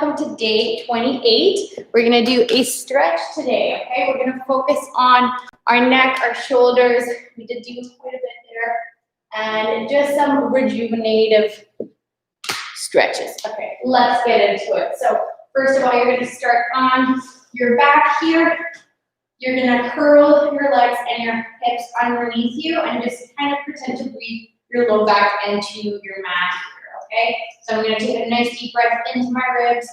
welcome to day 28. We're gonna do a stretch today, okay? We're gonna focus on our neck, our shoulders. We did do quite a bit there. And just some rejuvenative stretches. Okay, let's get into it. So first of all, you're gonna start on your back here. You're gonna curl your legs and your hips underneath you and just kind of pretend to breathe your low back into your mat here, okay? So I'm gonna take a nice deep breath into my ribs.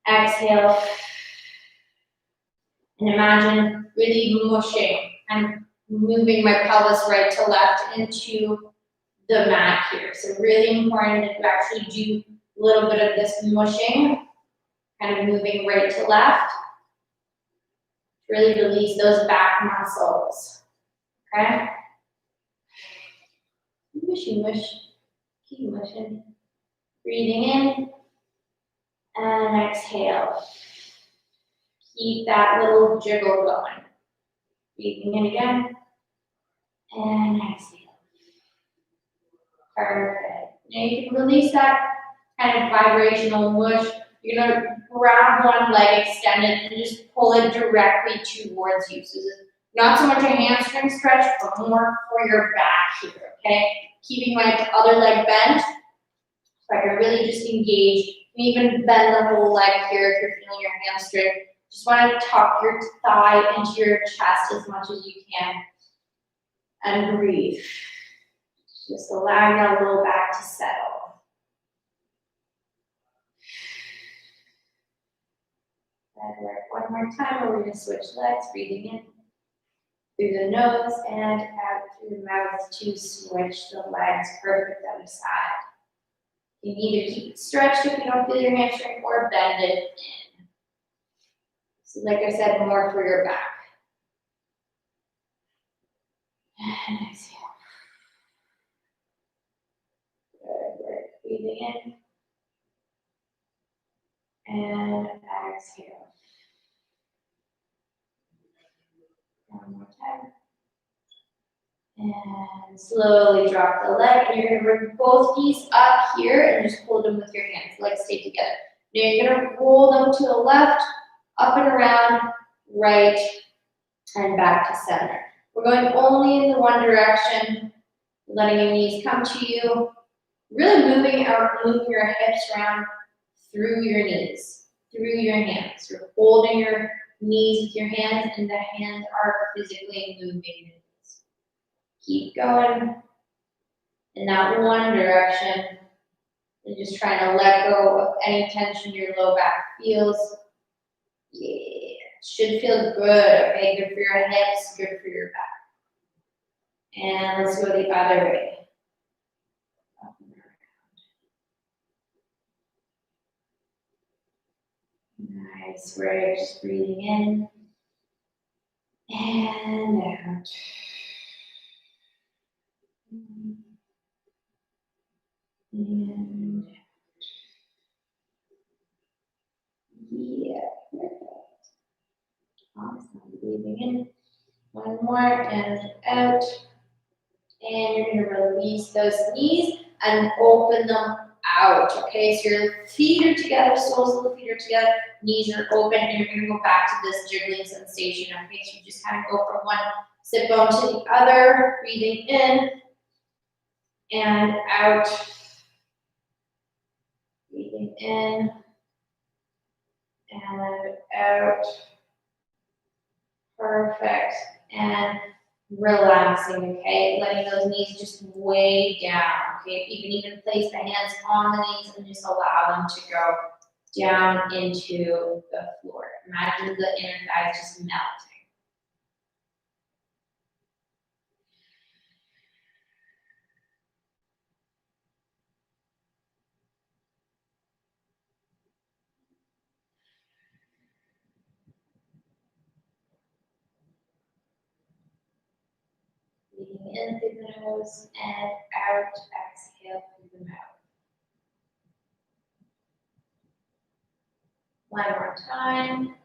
Exhale. And imagine really mushing and moving my pelvis right to left into the mat here. So really important that you actually do a little bit of this mushing, kind of moving right to left. Really release those back muscles, okay? Mushy mush, keep mushing. Breathing in and exhale. Keep that little jiggle going. Breathing in again and exhale. Perfect. Now you can release that kind of vibrational mush. You're gonna grab one leg extended and just pull it directly towards you. So this is not so much a hamstring stretch, but more for your back here, okay? Keeping my other leg bent, so I can really just engage. You can even bend the whole leg here if you're feeling your hamstring. Just wanna tuck your thigh into your chest as much as you can. And breathe. Just allow that low back to settle. And work one more time, and we're going to switch legs, breathing in through the nose and out through the mouth to switch the legs. Perfect other side. You can either keep it stretched if you don't feel your hamstring or bend it in. So like I said, more for your back. And exhale. Good work. Breathing in. And exhale. One more time. And slowly drop the leg. And you're going to bring both knees up here and just hold them with your hands. Legs stay together. Now you're going to roll them to the left, up and around, right, and back to center. We're going only in the one direction, letting your knees come to you. Really moving your hips around through your knees, through your hands. You're holding your knees with your hands, and the hands are physically moving the knees. Keep going in that one direction, and just trying to let go of any tension your low back feels. Yeah, it should feel good, okay? Good for your hips, good for your back. And let's go the other way. Nice, we're just breathing in and out. And yeah, perfect. Awesome. Breathing in. One more and out. And you're going to release those knees and open them out. Okay, so your feet are together, soles of the feet are together, knees are open, and you're going to go back to this jiggling sensation. Okay, so you just kind of go from one sit bone to the other, breathing in and out. Breathing in and out. Perfect. And relaxing, okay? Letting those knees just way down, okay? You can even place the hands on the knees and just allow them to go down into the floor. Imagine the inner thighs just melting. Breathing in through the nose and out, exhale through the mouth. One more time.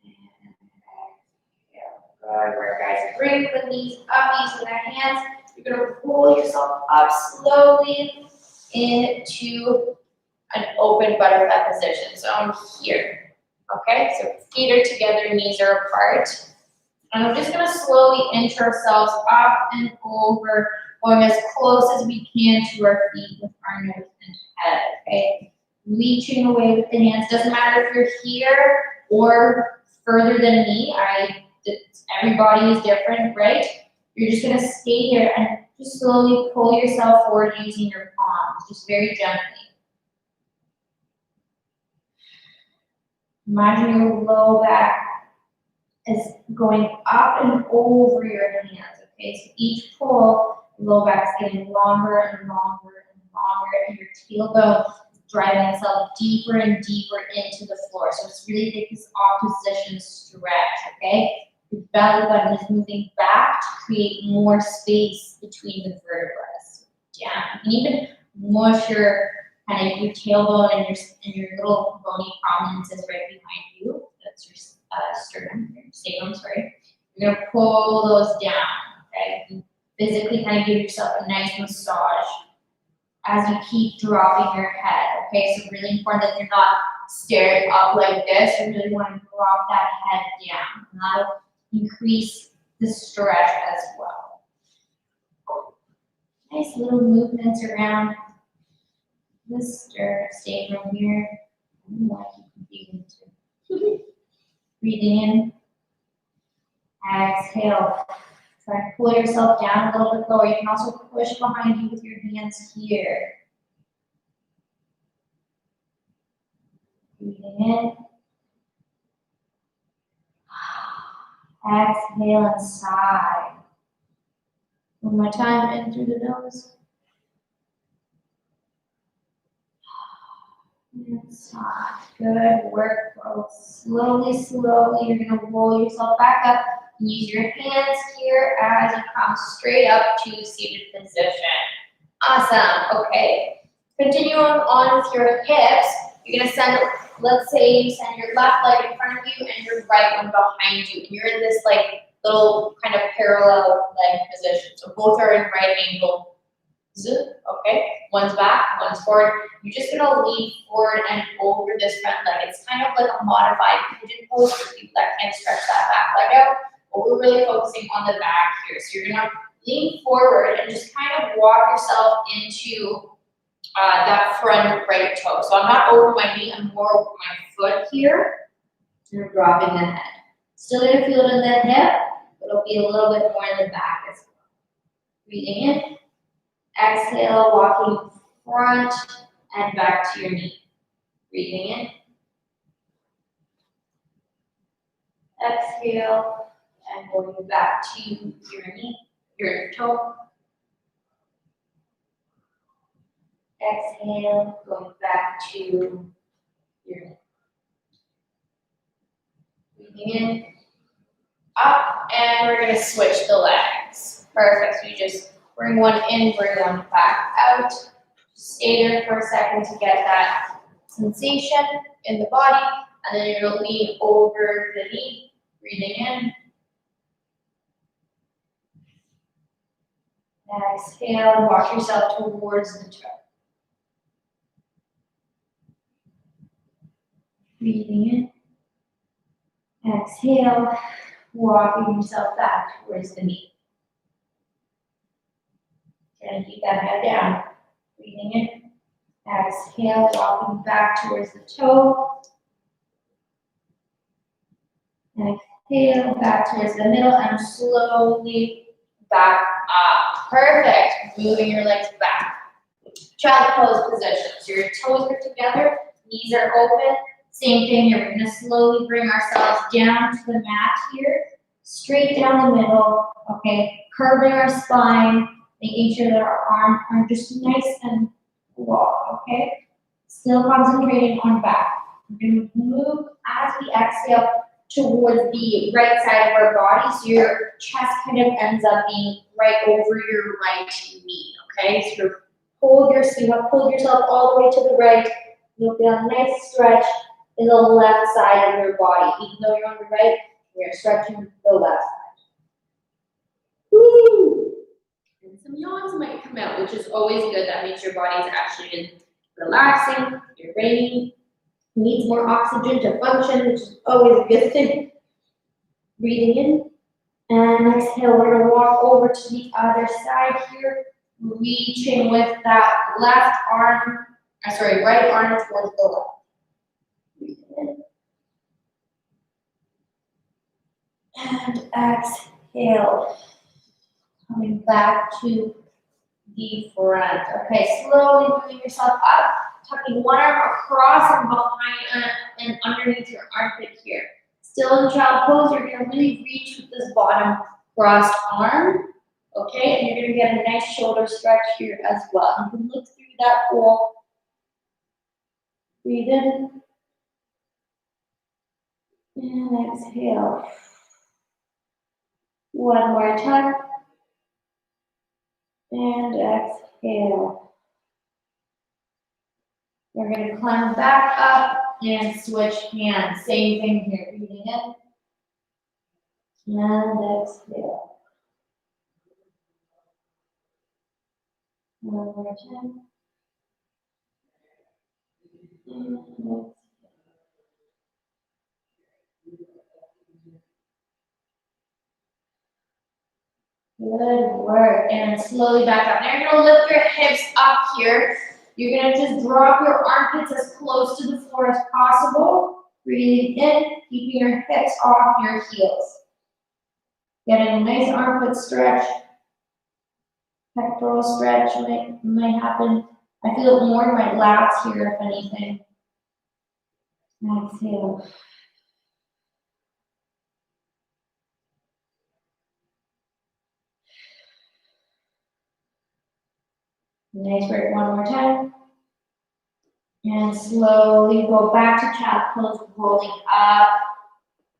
And exhale. Good work, guys. Bring the knees up using the hands. You're going to roll yourself up slowly into an open butterfly position. So I'm here, okay? So feet are together, knees are apart. And we're just gonna slowly inch ourselves up and over, going as close as we can to our feet with our nose and head, okay? Reaching away with the hands. Doesn't matter if you're here or further than me. Everybody is different, right? You're just gonna stay here and just slowly pull yourself forward using your palms, just very gently. Imagine your low back is going up and over your hands, okay? So each pull, low back's getting longer and longer and longer, and your tailbone is driving itself deeper and deeper into the floor. So it's really like this opposition stretch, okay? Your belly button is moving back to create more space between the vertebrae. Down. You can even mush your kind of your tailbone and your little bony prominences right behind you. That's your sternum, your sacrum, sorry. You're gonna pull those down, okay? You physically kind of give yourself a nice massage as you keep dropping your head, okay? So really important that you're not staring up like this. You really want to drop that head down. And that'll increase the stretch as well. Nice little movements around the sternum here. I don't know, I keep confusing too. Breathing in. Exhale. Try to pull yourself down a little bit lower. You can also push behind you with your hands here. Breathing in. Exhale and sigh. One more time, in through the nose. And sigh. Good work, folks. Slowly, slowly, you're going to roll yourself back up. Use your hands here as you come straight up to seated position. Awesome. Okay. Continue on with your hips. You're going to send, let's say you send your left leg in front of you and your right one behind you. And you're in this like little kind of parallel leg position. So both are in right angle. Okay. One's back, one's forward. You're just going to lean forward and over this front leg. It's kind of like a modified pigeon pose for people that can't stretch that back leg out. But we're really focusing on the back here. So you're gonna lean forward and just kind of walk yourself into that front right toe. So I'm not over my knee, I'm more over my foot here. You're dropping the head. Still gonna feel it in the hip, but it'll be a little bit more in the back as well. Breathing in. Exhale, walking front and back to your knee. Breathing in. Exhale. And going back to your knee, your toe. Exhale, going back to your knee. Breathing in, up, and we're going to switch the legs. Perfect. So you just bring one in, bring one back out. Stay there for a second to get that sensation in the body, and then you're going to lean over the knee, breathing in. Exhale, walk yourself towards the toe. Breathing in. Exhale, walking yourself back towards the knee. Try to keep that head down. Breathing in. Exhale, walking back towards the toe. Exhale, back towards the middle, and slowly back up. Perfect. Moving your legs back. Child pose position. So your toes are together, knees are open. Same thing here. We're going to slowly bring ourselves down to the mat here. Straight down the middle. Okay. Curving our spine. Making sure that our arms are just nice and long. Okay. Still concentrating on back. We're going to move as we exhale towards the right side of our body, so your chest kind of ends up being right over your right knee, okay? So you have pulled yourself all the way to the right. You'll feel a nice stretch in the left side of your body. Even though you're on the right, you're stretching the left side. Woo! And some yawns might come out, which is always good. That means your body is actually in relaxing, your brain needs more oxygen to function, which is always a good thing. Breathing in, and exhale, we're gonna walk over to the other side here, reaching with that right arm towards the left. Breathe in. And exhale, coming back to the front. Okay, slowly moving yourself up, tucking one arm across and behind and underneath your armpit here. Still in child pose, you're gonna really reach with this bottom crossed arm. Okay, and you're gonna get a nice shoulder stretch here as well. You can look through that hole. Breathe in. And exhale. One more time. And exhale. We're going to climb back up and switch hands. Same thing here. Breathing in. And exhale. One more time. And exhale. Good work. And slowly back up. Now you're going to lift your hips up here. You're going to just drop your armpits as close to the floor as possible. Breathing in, keeping your hips off your heels. Getting a nice armpit stretch. Pectoral stretch might happen. I feel it more in my lats here, if anything. Exhale. Nice work, one more time. And slowly go back to child pose, holding up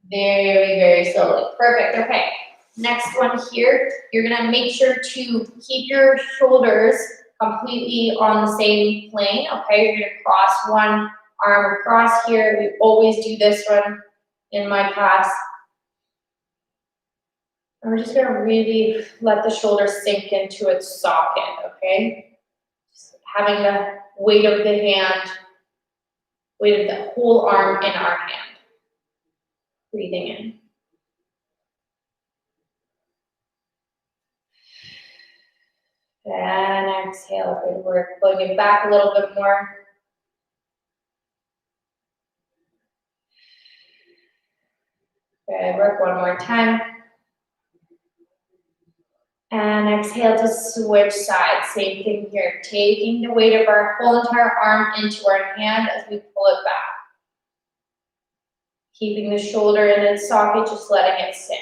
very, very slowly. Perfect, okay. Next one here, you're gonna make sure to keep your shoulders completely on the same plane, okay? You're gonna cross one arm across here. We always do this one in my class. And we're just gonna really let the shoulder sink into its socket, okay? Just having the weight of the hand, weight of the whole arm in our hand. Breathing in. And exhale, good work. Pulling it back a little bit more. Good work, one more time. And exhale to switch sides. Same thing here. Taking the weight of our whole entire arm into our hand as we pull it back. Keeping the shoulder in its socket, just letting it sink.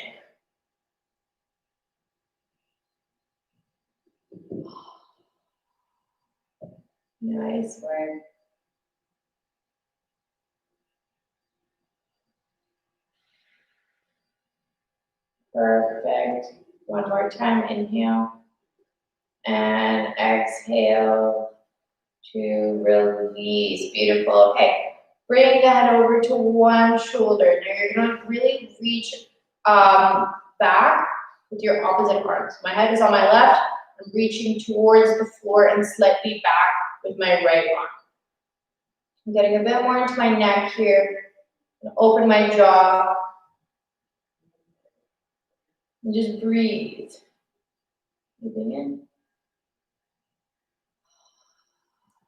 Nice work. Perfect. One more time, inhale. And exhale to release. Beautiful. Okay. Bring the head over to one shoulder. Now you're going to really reach back with your opposite arms. My head is on my left. I'm reaching towards the floor and slightly back with my right arm. I'm getting a bit more into my neck here. Open my jaw. And just breathe. Breathing in.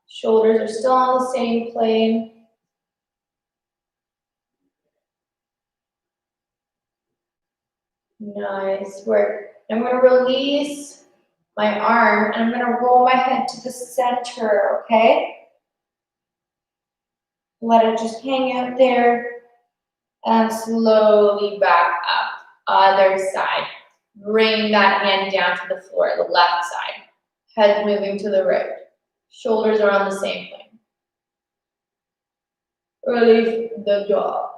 Shoulders are still on the same plane. Nice work. I'm going to release my arm and I'm going to roll my head to the center, okay? Let it just hang out there and slowly back up. Other side. Bring that hand down to the floor, the left side. Head moving to the right. Shoulders are on the same plane. Release the jaw.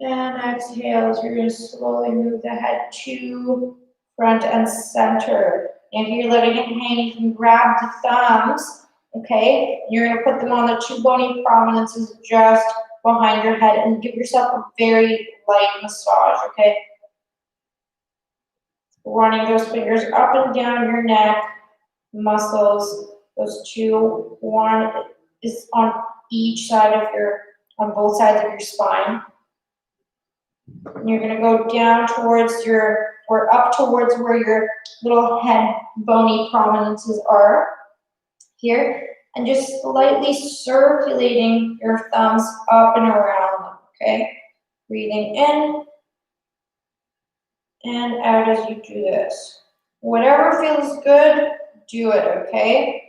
And exhale, so you're going to slowly move the head to front and center. And if you're letting it hang, you can grab the thumbs okay? You're gonna put them on the two bony prominences just behind your head and give yourself a very light massage, okay? Running those fingers up and down your neck, muscles, those two, one is on each side of on both sides of your spine. And you're gonna go down towards or up towards where your little head bony prominences are here, and just slightly circulating your thumbs up and around them, okay? Breathing in and out as you do this. Whatever feels good, do it, okay?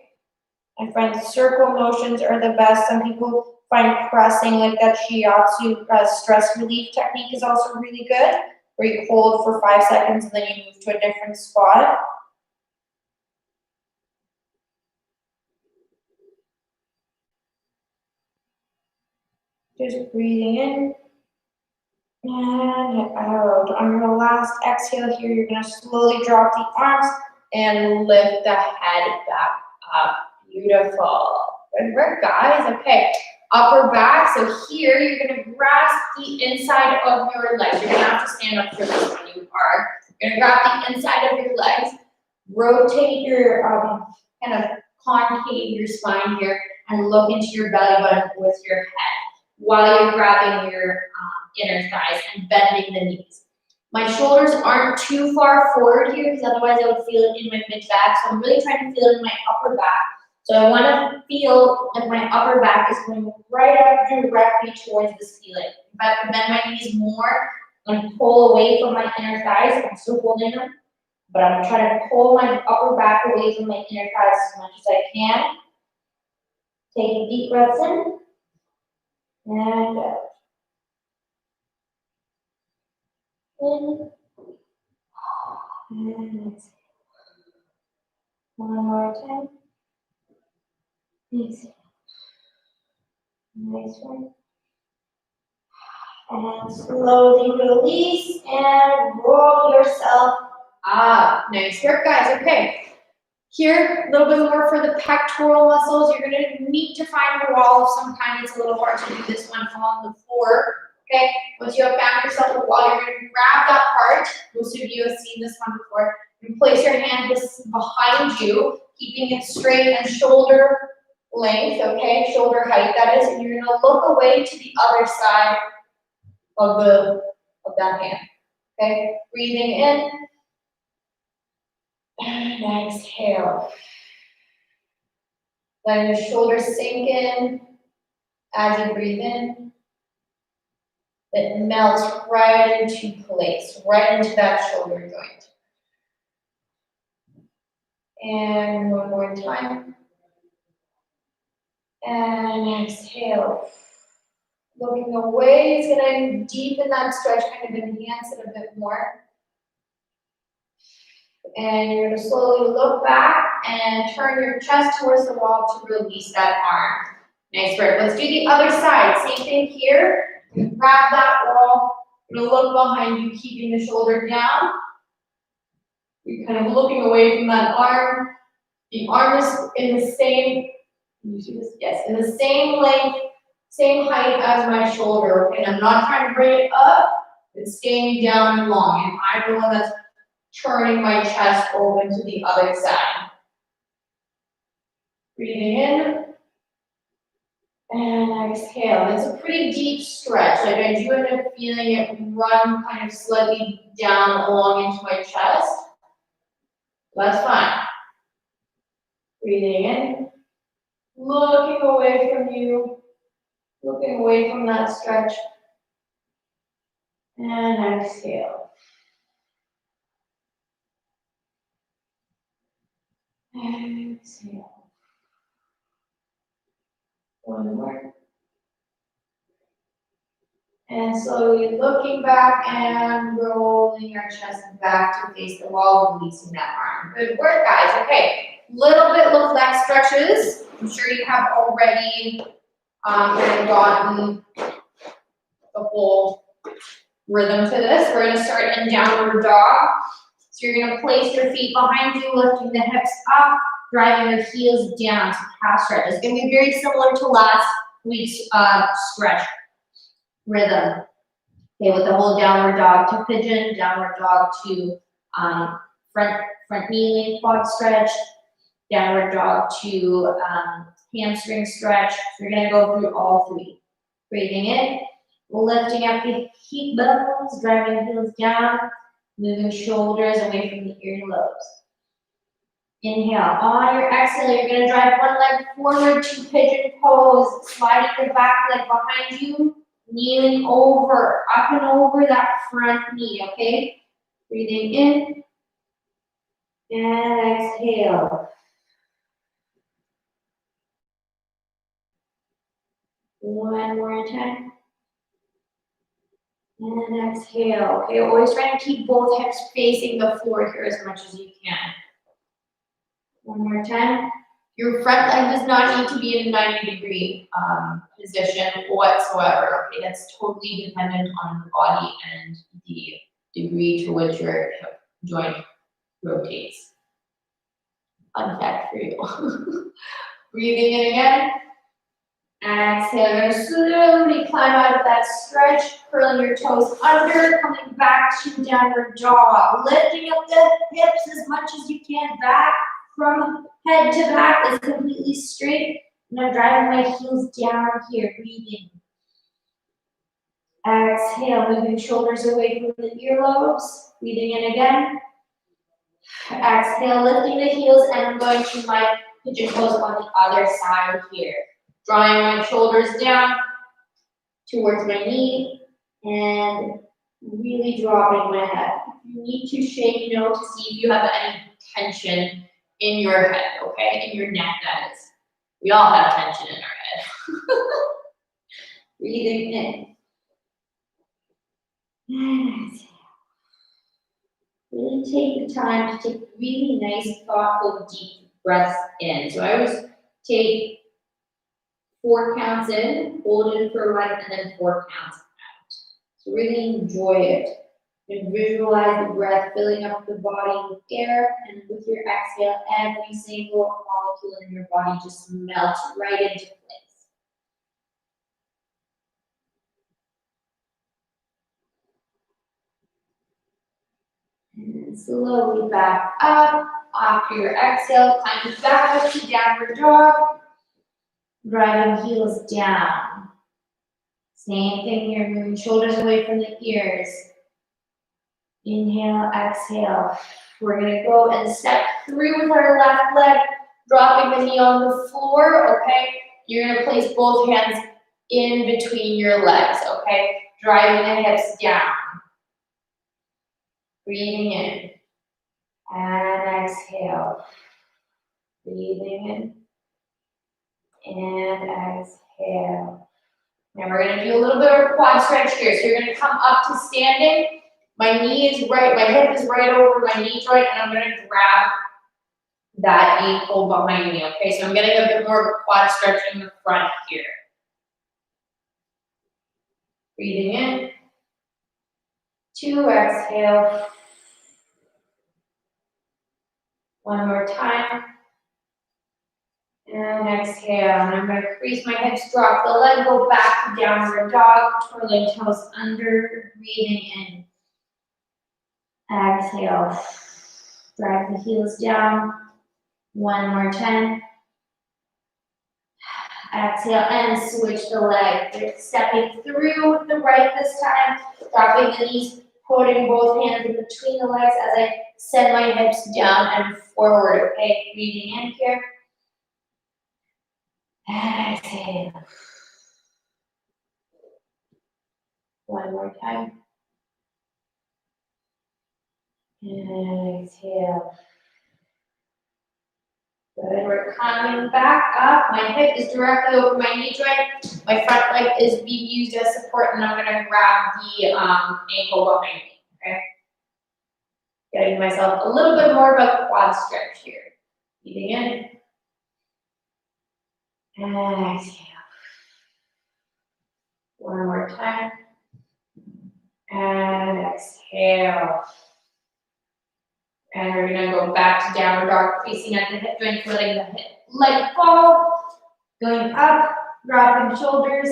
I find circle motions are the best. Some people find pressing, like that shiatsu stress relief technique is also really good, where you hold for 5 seconds and then you move to a different spot. Just breathing in and out. On your last exhale here, you're gonna slowly drop the arms and lift the head back up. Beautiful. Good work, guys. Okay, upper back. So here, you're gonna grasp the inside of your legs. You're gonna have to stand up for this when you are. You're gonna grab the inside of your legs, rotate your, kind of concave your spine here, and look into your belly button with your head while you're grabbing your inner thighs and bending the knees. My shoulders aren't too far forward here because otherwise I would feel it in my mid-back. So I'm really trying to feel it in my upper back. So I want to feel like my upper back is going right up directly towards the ceiling. If I have to bend my knees more and pull away from my inner thighs, I'm still holding them, but I'm trying to pull my upper back away from my inner thighs as much as I can. Take deep breaths in and out. In and exhale. One more time. Exhale. Nice one. And slowly release and roll yourself up. Nice work, guys. Okay. Here, a little bit more for the pectoral muscles. You're going to need to find a wall of some kind. It's a little hard to do this one on the floor. Okay, once you have found yourself a wall, you're going to grab that part. Most of you have seen this one before. You place your hand behind you, keeping it straight and shoulder length, okay, shoulder height that is, and you're going to look away to the other side of that hand. Okay, breathing in and exhale. Letting your shoulders sink in as you breathe in. It melts right into place, right into that shoulder joint. And one more time. And exhale. Looking away is going to deepen that stretch, kind of enhance it a bit more. And you're going to slowly look back and turn your chest towards the wall to release that arm. Nice work. Let's do the other side. Same thing here. Grab that wall. You're going to look behind you, keeping the shoulder down. You're kind of looking away from that arm. The arm is in the same, can you see this? Yes, in the same length, same height as my shoulder. Okay, and I'm not trying to bring it up. It's staying down and long. And I'm the one that's turning my chest open to the other side. Breathing in. And exhale. It's a pretty deep stretch. Like I do end up feeling it run kind of slightly down along into my chest. That's fine. Breathing in. Looking away from you. Looking away from that stretch. And exhale. Exhale. One more. And slowly looking back and rolling your chest back to face the wall, releasing that arm. Good work, guys. Okay, little bit of leg stretches. I'm sure you have already gotten the whole rhythm to this. We're going to start in downward dog. So you're going to place your feet behind you, lifting the hips up, driving your heels down to calf stretch. It's going to be very similar to last week's stretch rhythm. Okay, with the whole downward dog to pigeon, downward dog to front knee quad stretch, downward dog to hamstring stretch. So you're going to go through all three. Breathing in, lifting up the hip bones, driving heels down, moving shoulders away from the earlobes. Inhale. On your exhale, you're going to drive one leg forward to pigeon pose, sliding the back leg behind you, kneeling over, up and over that front knee, okay? Breathing in and exhale. One more time. And exhale. Okay, always trying to keep both hips facing the floor here as much as you can. One more time. Your front leg does not need to be in a 90-degree position whatsoever. Okay, that's totally dependent on the body and the degree to which your hip joint rotates. Fun fact for you. Breathing in again. Exhale, you're going to slowly climb out of that stretch, curling your toes under, coming back to downward dog, lifting up the hips as much as you can back from head to back is completely straight. And I'm driving my heels down here, breathing. Exhale, moving shoulders away from the earlobes, breathing in again. Exhale, lifting the heels, and I'm going to my pigeon pose on the other side here. Drawing my shoulders down towards my knee and really dropping my head. You need to shake no to see if you have any tension in your head, okay? In your neck, that is. We all have tension in our head. Breathing in. And exhale. Really take the time to take really nice, thoughtful, deep breaths in. So I always take 4 counts in, hold it for 1, and then 4 counts out. So really enjoy it. And visualize the breath filling up the body with air, and with your exhale, every single molecule in your body just melts right into place. And slowly back up. After your exhale, climb back up to downward dog. Driving heels down. Same thing here, moving shoulders away from the ears. Inhale, exhale. We're gonna go and step through with our left leg, dropping the knee on the floor, okay? You're gonna place both hands in between your legs, okay? Driving the hips down. Breathing in. And exhale. Breathing in. And exhale. Now we're gonna do a little bit of a quad stretch here. So you're gonna come up to standing. My knee is right, my hip is right over my knee joint, and I'm gonna grab that ankle behind me, okay? So I'm getting a bit more of a quad stretch in the front here. Breathing in. 2, exhale. 1 more time. And exhale. And I'm gonna crease my hips, drop the leg, go back to downward dog, twirling toes under, breathing in. Exhale. Drag the heels down. 1 more time. Exhale and switch the leg. You're stepping through the right this time, dropping the knees, putting both hands in between the legs as I send my hips down and forward. Okay, breathing in here. And exhale. 1 more time. And exhale. Good. We're coming back up. My hip is directly over my knee joint. My front leg is being used as support, and I'm going to grab the ankle behind me. Okay. Getting myself a little bit more of a quad stretch here. Breathing in. And exhale. 1 more time. And exhale. And we're gonna go back to downward dog, facing at the hip joint, letting the hip leg fall. Going up, dropping shoulders,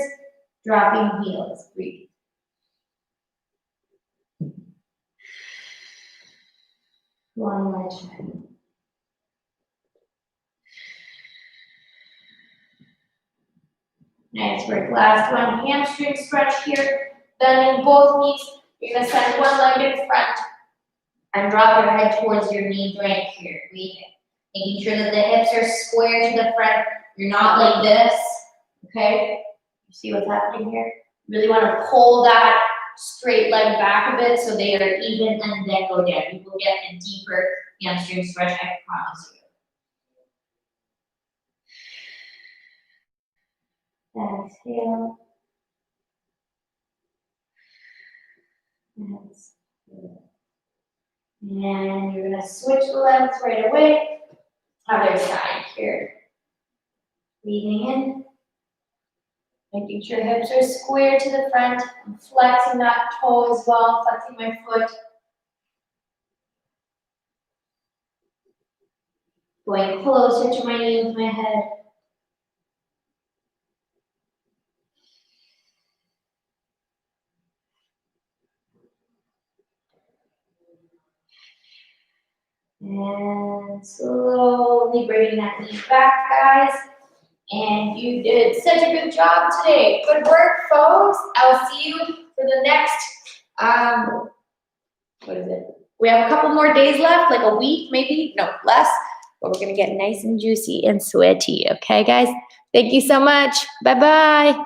dropping heels. Breathe. One more time. Nice work. Last one, hamstring stretch here. Bending both knees. You're gonna send one leg in front and drop your head towards your knee joint here. Breathing. Making sure that the hips are square to the front. You're not like this, okay? You see what's happening here? Really want to pull that straight leg back a bit so they are even and then go down. You will get a deeper hamstring stretch, I promise you. Exhale. Exhale. And you're gonna switch the legs right away. Other side here. Breathing in. Making sure hips are square to the front. I'm flexing that toe as well, flexing my foot. Going closer to my knee with my head. And slowly bringing that knee back, guys. And you did such a good job today. Good work, folks. I'll see you for the next, what is it? We have a couple more days left, like a week, maybe, no, less. But we're gonna get nice and juicy and sweaty, okay, guys? Thank you so much. Bye-bye.